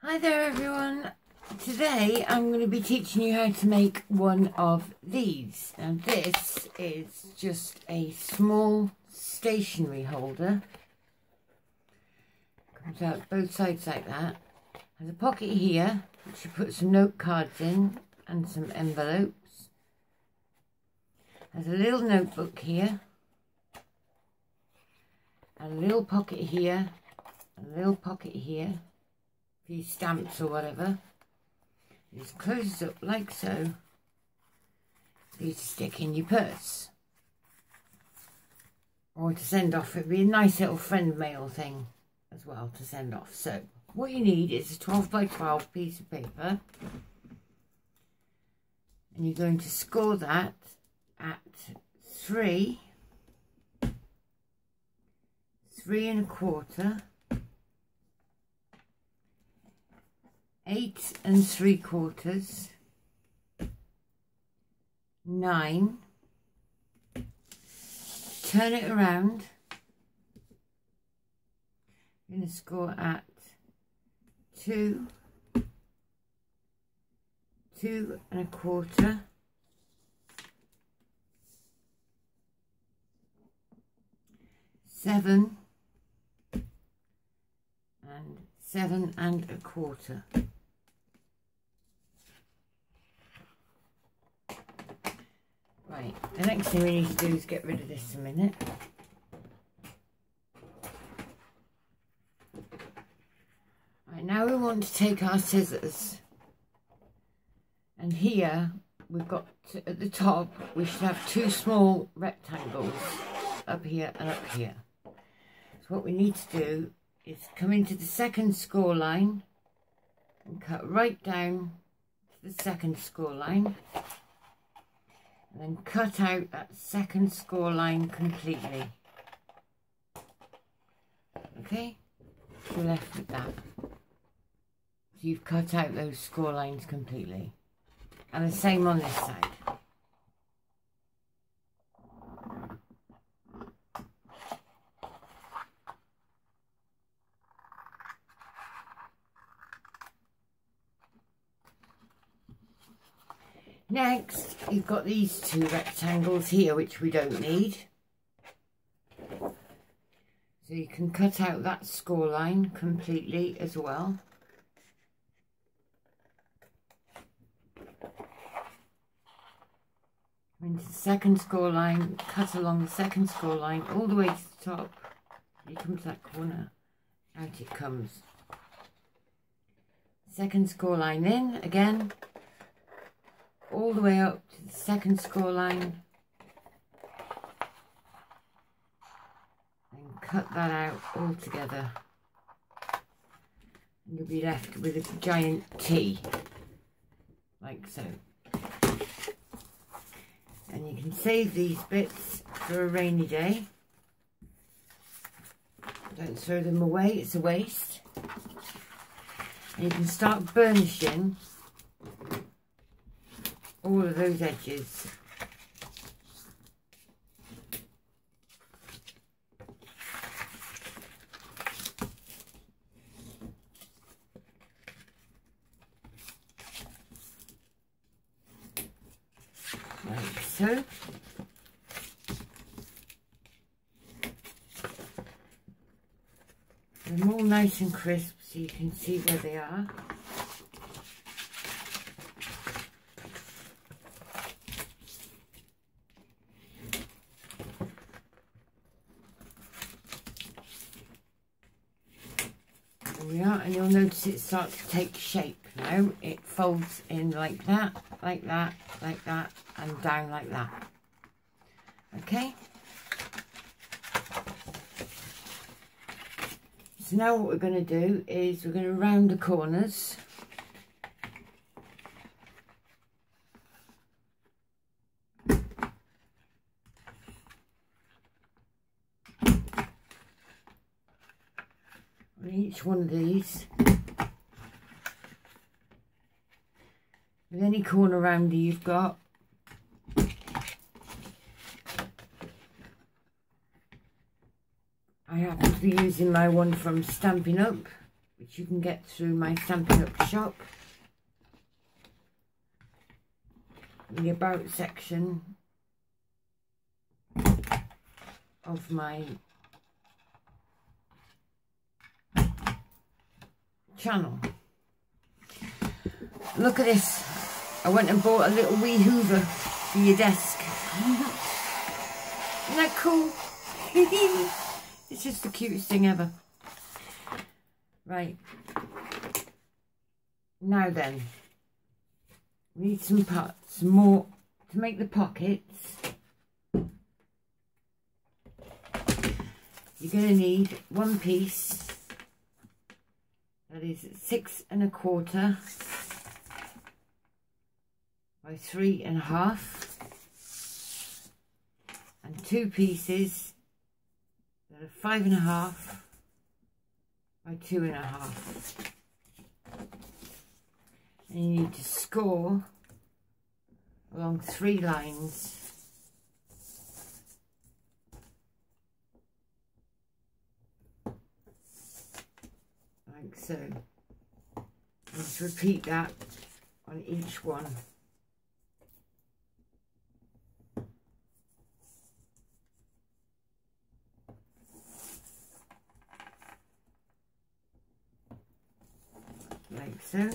Hi there everyone. Today I'm going to be teaching you how to make one of these. Now this is just a small stationery holder. Comes out both sides like that. Has a pocket here which you put some note cards in and some envelopes. Has a little notebook here. And a little pocket here. And a little pocket here. These stamps or whatever. You just close it up like so for you to stick in your purse or to send off. It'd be a nice little friend mail thing as well to send off. So what you need is a 12 by 12 piece of paper, and you're going to score that at 3 3¼ 8 3/4, 9, turn it around. You're going to score at 2 2¼ 7 and 7¼ Right, the next thing we need to do is get rid of this a minute. Right, now we want to take our scissors, and here we've got at the top we should have two small rectangles up here and up here. So what we need to do is come into the second score line and cut right down to the second score line. And then cut out that second score line completely. Okay, we're left with that. So you've cut out those score lines completely. And the same on this side. Next, you've got these two rectangles here, which we don't need. So you can cut out that score line completely as well. Into the second score line, cut along the second score line all the way to the top. You come to that corner, out it comes. Second score line in again. All the way up to the second score line, and cut that out all together, and you'll be left with a giant T like so. And you can save these bits for a rainy day. Don't throw them away, it's a waste. And you can start burnishing all of those edges. Like so. They're all nice and crisp so you can see where they are. There we are, and you'll notice it starts to take shape now. It folds in like that, like that, like that, and down like that. Okay? So now what we're going to do is we're going to round the corners. Each one of these with any corner rounder you've got. I happen to be using my one from Stampin' Up, which you can get through my Stampin' Up shop. The about section of my channel. Look at this. I went and bought a little wee hoover for your desk. Isn't that cool? It's just the cutest thing ever. Right. Now then, we need some parts, some more to make the pockets. You're going to need one piece that is 6 1/4 by 3 1/2, and 2 pieces that are 5 1/2 by 2 1/2. And you need to score along 3 lines. Like so. Let's repeat that on each one. Like so.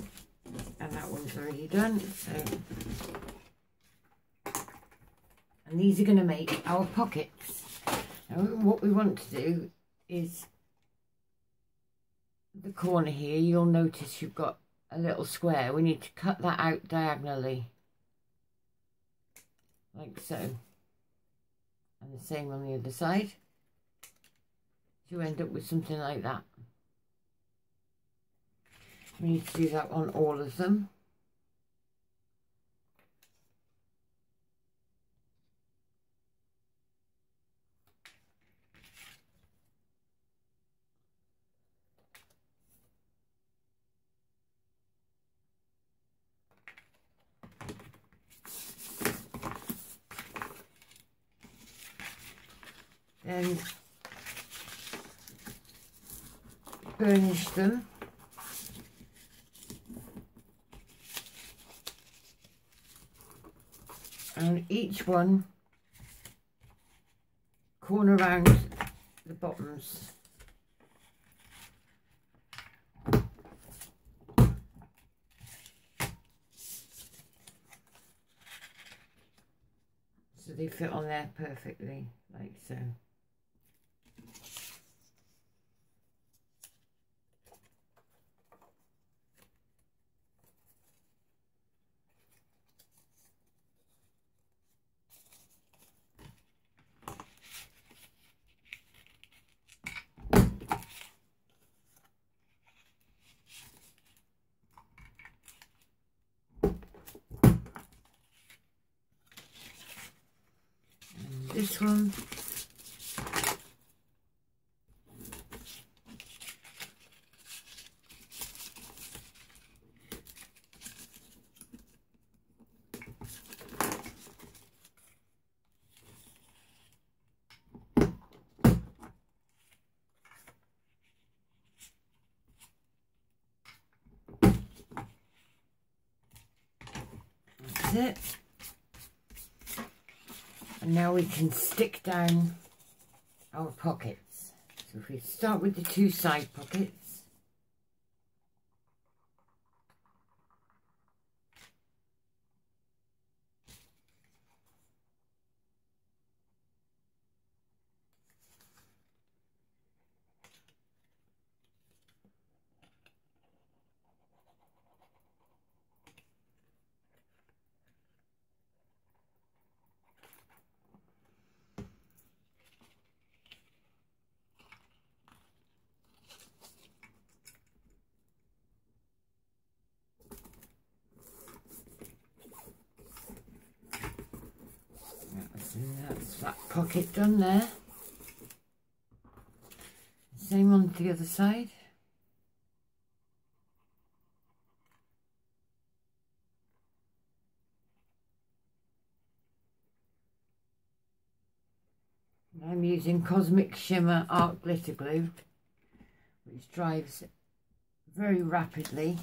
And that one's already done. So, and these are going to make our pockets. Now what we want to do is the corner here, you'll notice you've got a little square. We need to cut that out diagonally, like so, and the same on the other side. You end up with something like that. We need to do that on all of them. Then burnish them. And each one corner around the bottoms. So they fit on there perfectly, like so. This one, that's it. And now we can stick down our pockets. So if we start with the 2 side pockets, that's that pocket done there. Same on the other side. I'm using Cosmic Shimmer Art Glitter Glue, which dries very rapidly,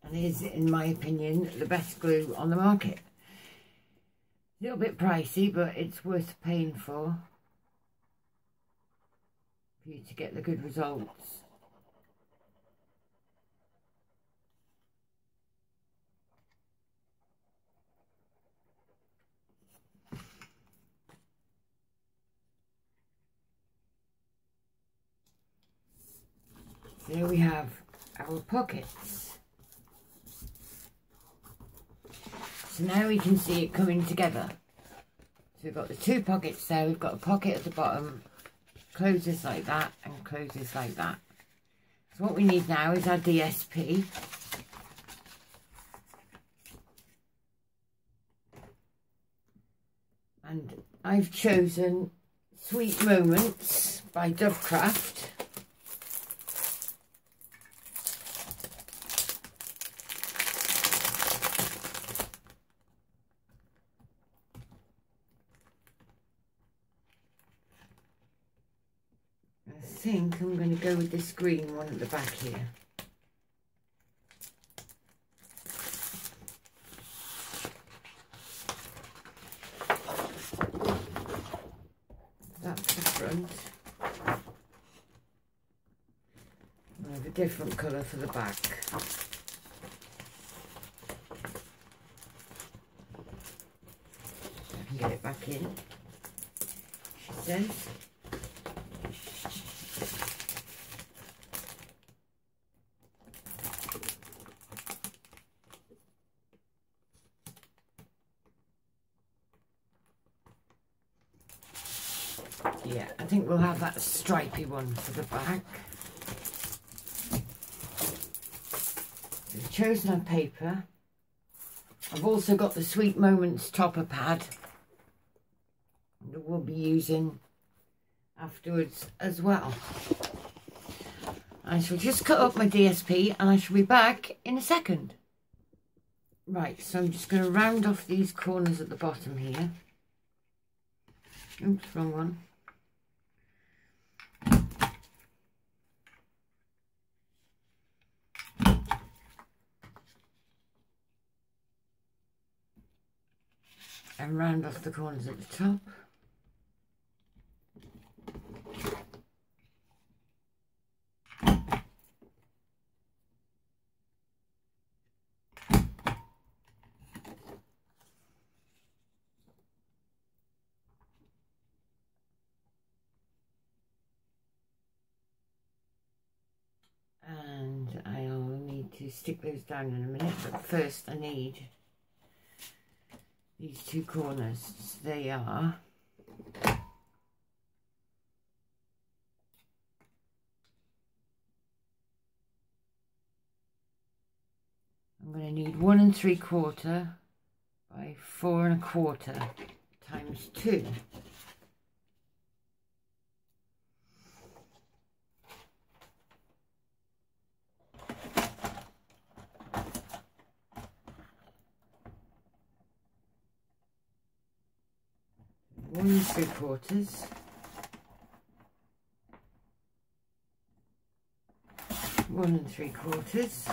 and is, in my opinion, the best glue on the market. A little bit pricey, but it's worth paying for you to get the good results. There we have our pockets. So now we can see it coming together. So we've got the two pockets there, we've got a pocket at the bottom, close this like that and close this like that. So what we need now is our DSP. And I've chosen Sweet Moments by Dovecraft. I think I'm going to go with this green one at the back here. That's the front. I have a different colour for the back. I can get it back in, she says. Yeah, I think we'll have that stripy one for the back. We've chosen our paper. I've also got the Sweet Moments topper pad that we'll be using afterwards as well. I shall just cut up my DSP and I shall be back in a second. Right, so I'm just going to round off these corners at the bottom here. Oops, wrong one. And round off the corners at the top. And I'll need to stick those down in a minute, but first I need these two corners. They are I'm going to need 1 3/4 by 4 1/4 times 2. One 3/4, 1 3/4,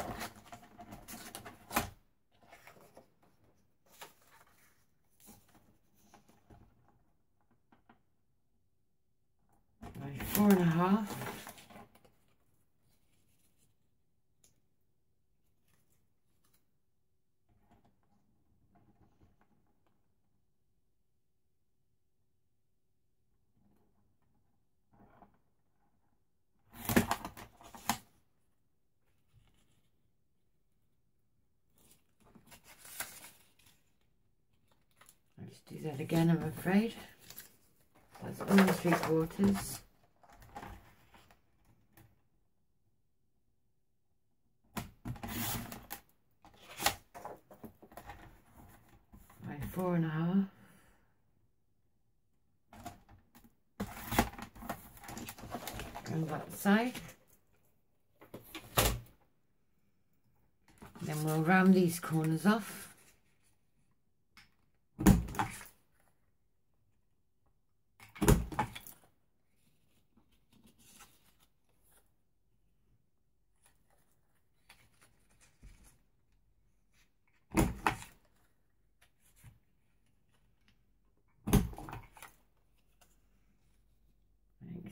by 4 1/2, Let's do that again, I'm afraid. That's 1 3/4. By 4 1/2. On that side. Then we'll round these corners off.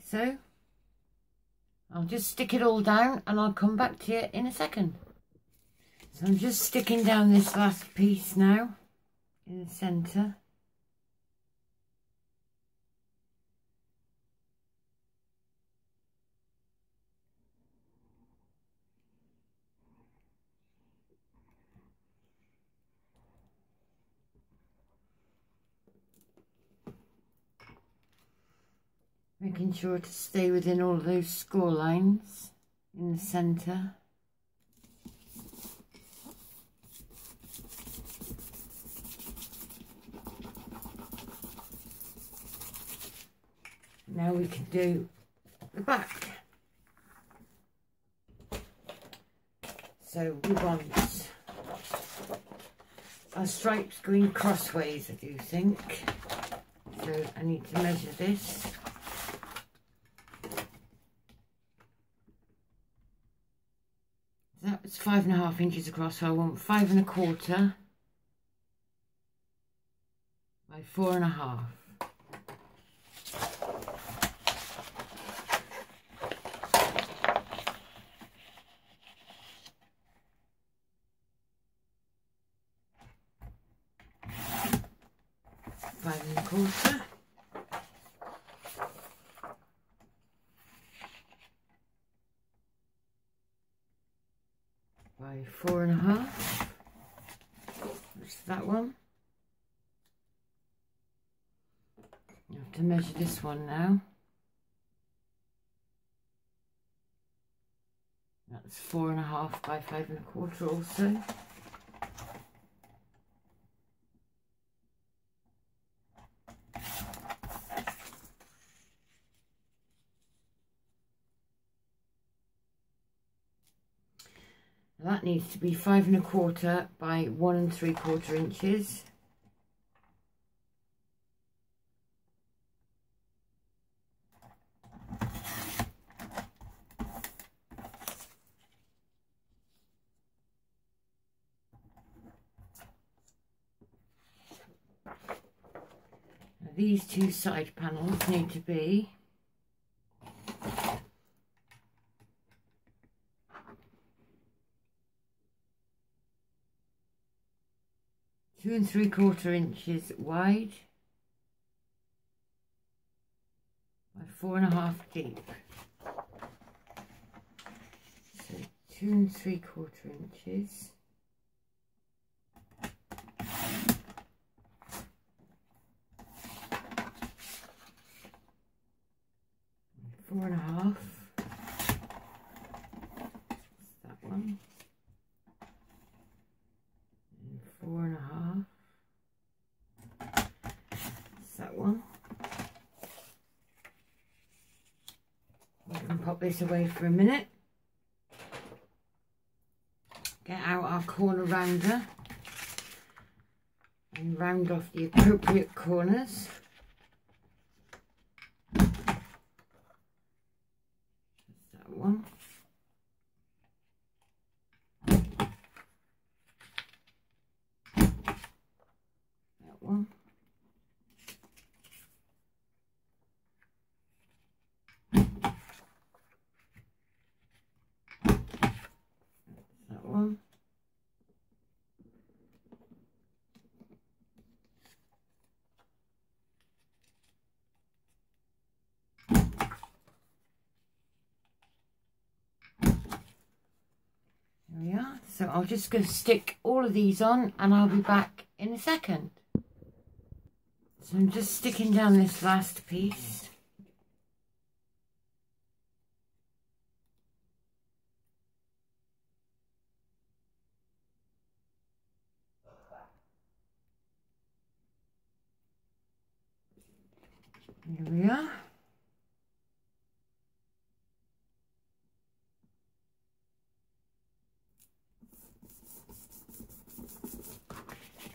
so. I'll just stick it all down and I'll come back to you in a second. So I'm just sticking down this last piece now in the centre. Making sure to stay within all those score lines in the centre. Now we can do the back. So we want our stripes going crossways, I do think. So I need to measure this. That was 5.5 inches across, so I want 5 1/4 by 4.5. By 4.5. That's that one. You have to measure this one now. That's 4.5 by 5 1/4 also. That needs to be 5 1/4 by 1 3/4 inches. Now these two side panels need to be 2 3/4 inches wide by 4.5 deep. So 2 3/4 inches. 4.5. That one. 4.5. That one. We can pop this away for a minute. Get out our corner rounder and round off the appropriate corners. That one. One. That one. There we are. So I'll just go stick all of these on and I'll be back in a second. So I'm just sticking down this last piece. Here we are.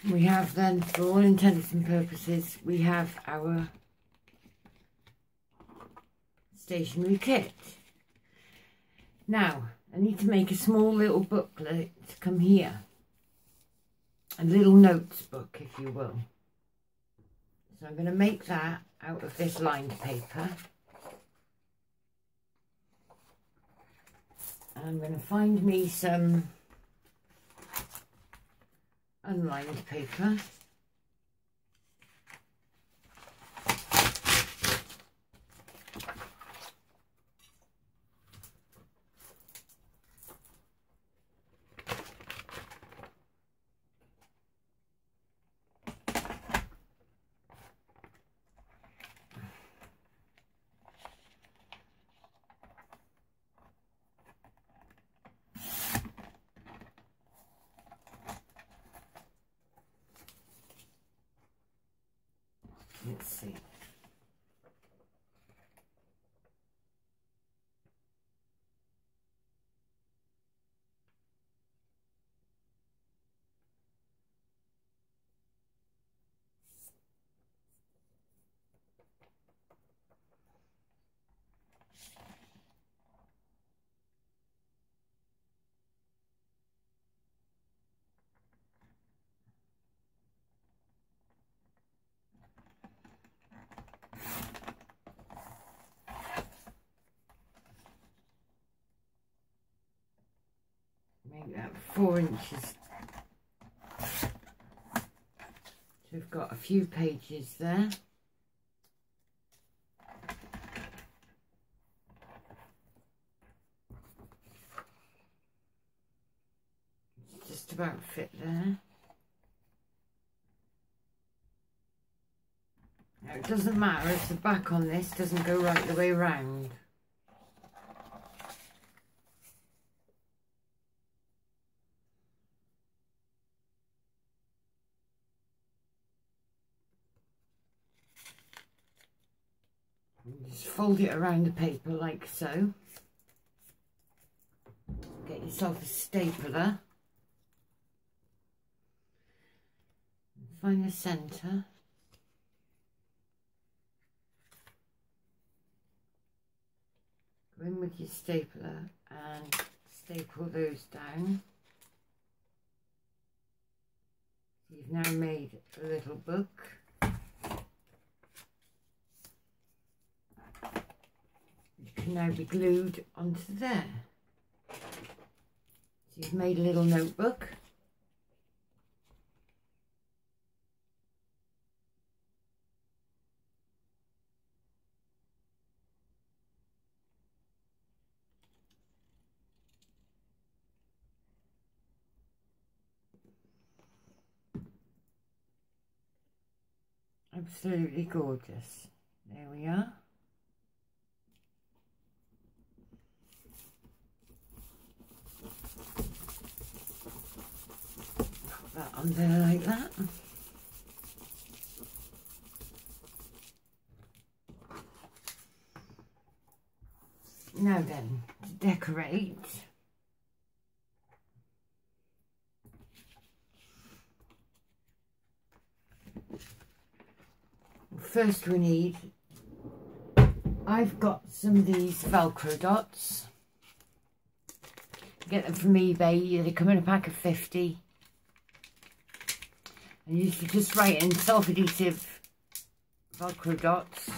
We have then, for all intents and purposes, we have our stationery kit. Now, I need to make a small little booklet to come here. A little notes book, if you will. So I'm going to make that out of this lined paper. And I'm going to find me some unlined paper. Let's see. Make that 4 inches. So we've got a few pages there. Just about fit there. Now it doesn't matter if the back on this doesn't go right the way round. Just fold it around the paper like so. Get yourself a stapler. Find the centre. Go in with your stapler and staple those down. You've now made a little book. It can now be glued onto there. So you've made a little notebook. Absolutely gorgeous. There we are. Put that on there like that. Now then, to decorate, first we need, I've got some of these Velcro dots. Get them from eBay, they come in a pack of 50. And you should just write in self-adhesive Velcro dots.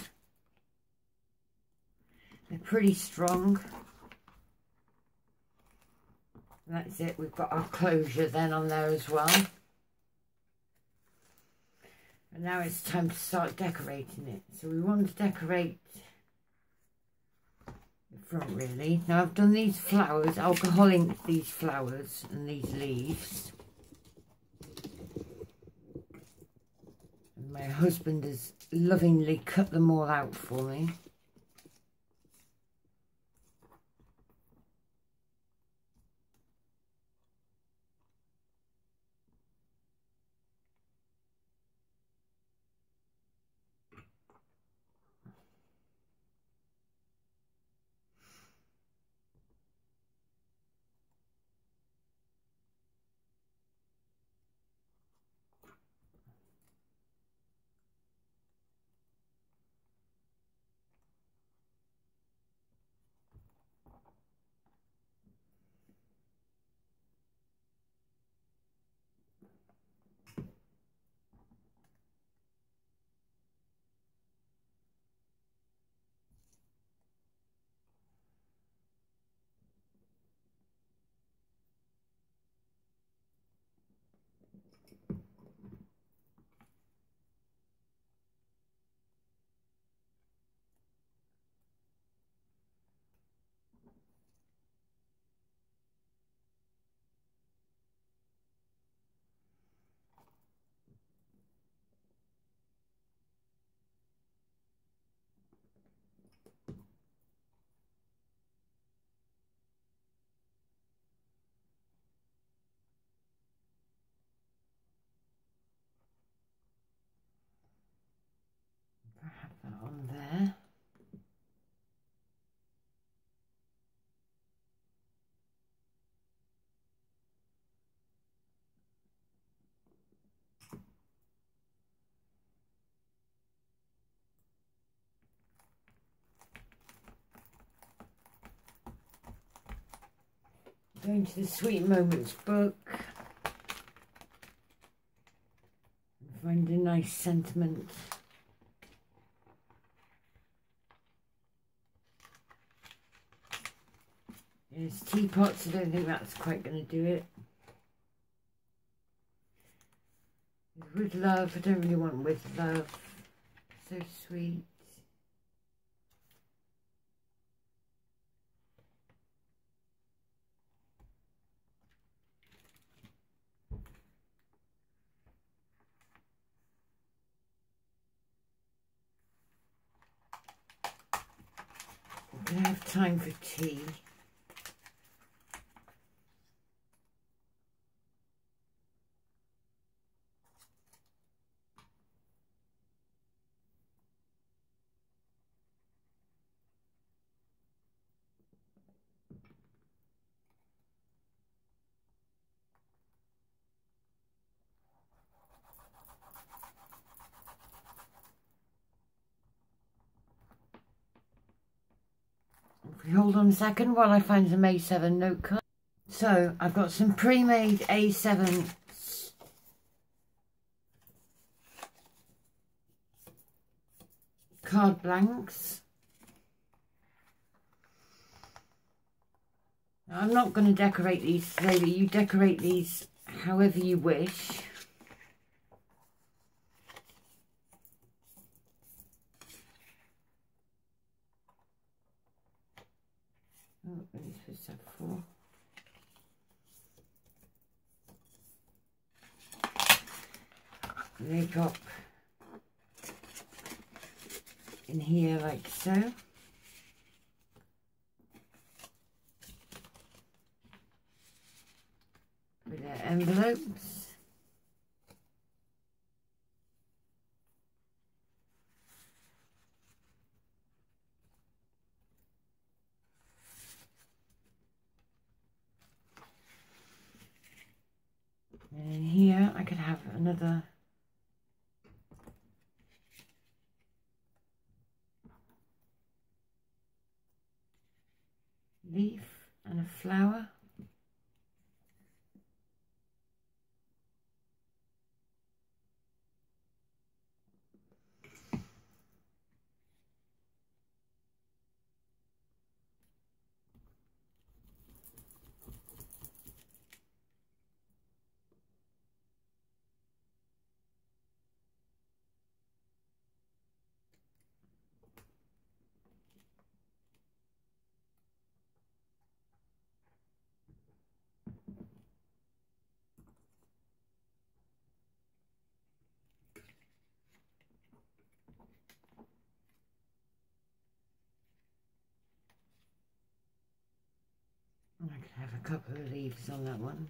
They're pretty strong. And that's it, we've got our closure then on there as well. And now it's time to start decorating it. So we want to decorate the front really. Now I've done these flowers, alcohol inked these flowers and these leaves. And my husband has lovingly cut them all out for me. Going to the Sweet Moments book. Find a nice sentiment. There's teapots. I don't think that's quite going to do it. With love. I don't really want with love. So sweet. I don't have time for tea. If we hold on a second while I find some A7 note cards. So I've got some pre-made A7 card blanks. Now, I'm not going to decorate these slowly. You decorate these however you wish. Oh, what are you supposed to have four? They drop in here like so. With their envelopes. And in here I could have another leaf and a flower. I could have a couple of leaves on that one.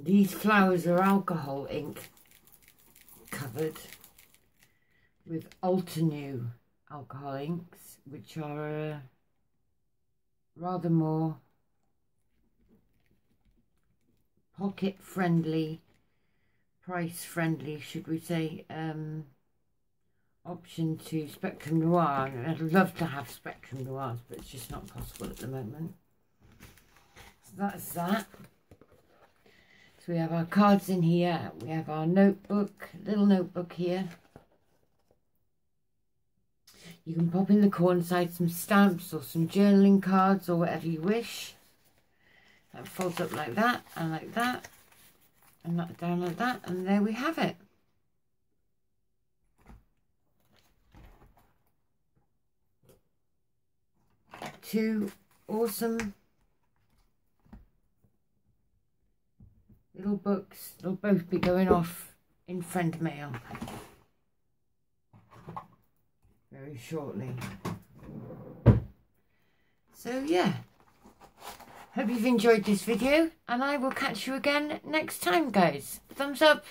These flowers are alcohol ink covered with Ultra alcohol inks, which are rather more pocket friendly, price friendly, should we say, option to Spectrum Noir. I'd love to have Spectrum Noirs, but it's just not possible at the moment. So that's that. So we have our cards in here, we have our notebook, little notebook here. You can pop in the corner side some stamps or some journaling cards or whatever you wish. That folds up like that and like that, and that down like that, and there we have it. Two awesome little books. They'll both be going off in friend mail very shortly. So yeah, Hope you've enjoyed this video, and I will catch you again next time, guys. Thumbs up.